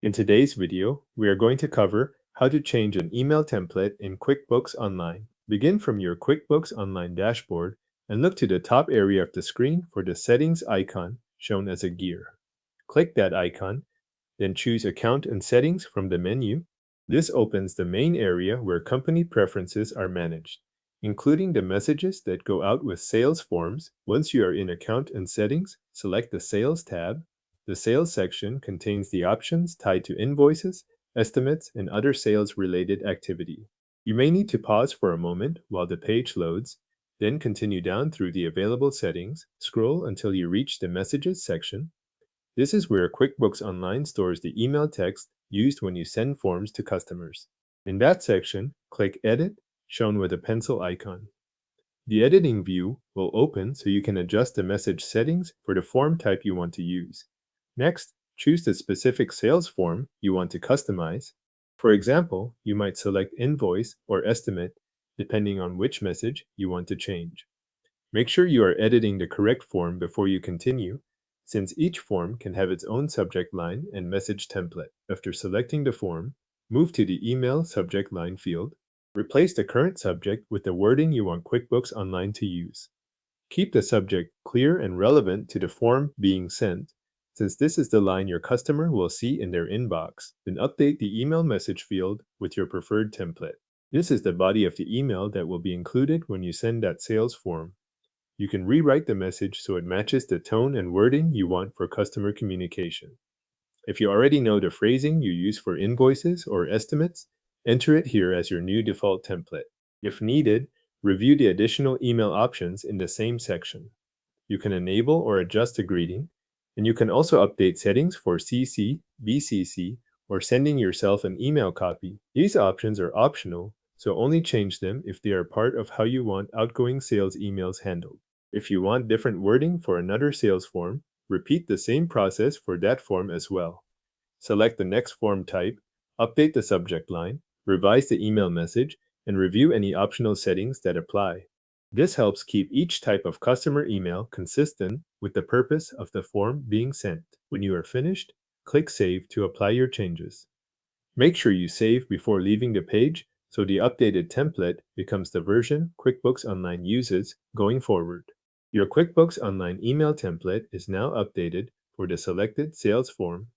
In today's video, we are going to cover how to change an email template in QuickBooks Online. Begin from your QuickBooks Online dashboard and look to the top area of the screen for the settings icon shown as a gear. Click that icon, then choose Account and Settings from the menu. This opens the main area where company preferences are managed, including the messages that go out with sales forms. Once you are in Account and Settings, select the Sales tab. The Sales section contains the options tied to invoices, estimates, and other sales-related activity. You may need to pause for a moment while the page loads, then continue down through the available settings, scroll until you reach the Messages section. This is where QuickBooks Online stores the email text used when you send forms to customers. In that section, click Edit, shown with a pencil icon. The editing view will open so you can adjust the message settings for the form type you want to use. Next, choose the specific sales form you want to customize. For example, you might select Invoice or Estimate depending on which message you want to change. Make sure you are editing the correct form before you continue, since each form can have its own subject line and message template. After selecting the form, move to the Email subject line field. Replace the current subject with the wording you want QuickBooks Online to use. Keep the subject clear and relevant to the form being sent, since this is the line your customer will see in their inbox. Then update the email message field with your preferred template. This is the body of the email that will be included when you send that sales form. You can rewrite the message so it matches the tone and wording you want for customer communication. If you already know the phrasing you use for invoices or estimates, enter it here as your new default template. If needed, review the additional email options in the same section. You can enable or adjust the greeting, and you can also update settings for CC, BCC, or sending yourself an email copy. These options are optional, so only change them if they are part of how you want outgoing sales emails handled. If you want different wording for another sales form, repeat the same process for that form as well. Select the next form type, update the subject line, revise the email message, and review any optional settings that apply. This helps keep each type of customer email consistent with the purpose of the form being sent. When you are finished, click Save to apply your changes. Make sure you save before leaving the page so the updated template becomes the version QuickBooks Online uses going forward. Your QuickBooks Online email template is now updated for the selected sales form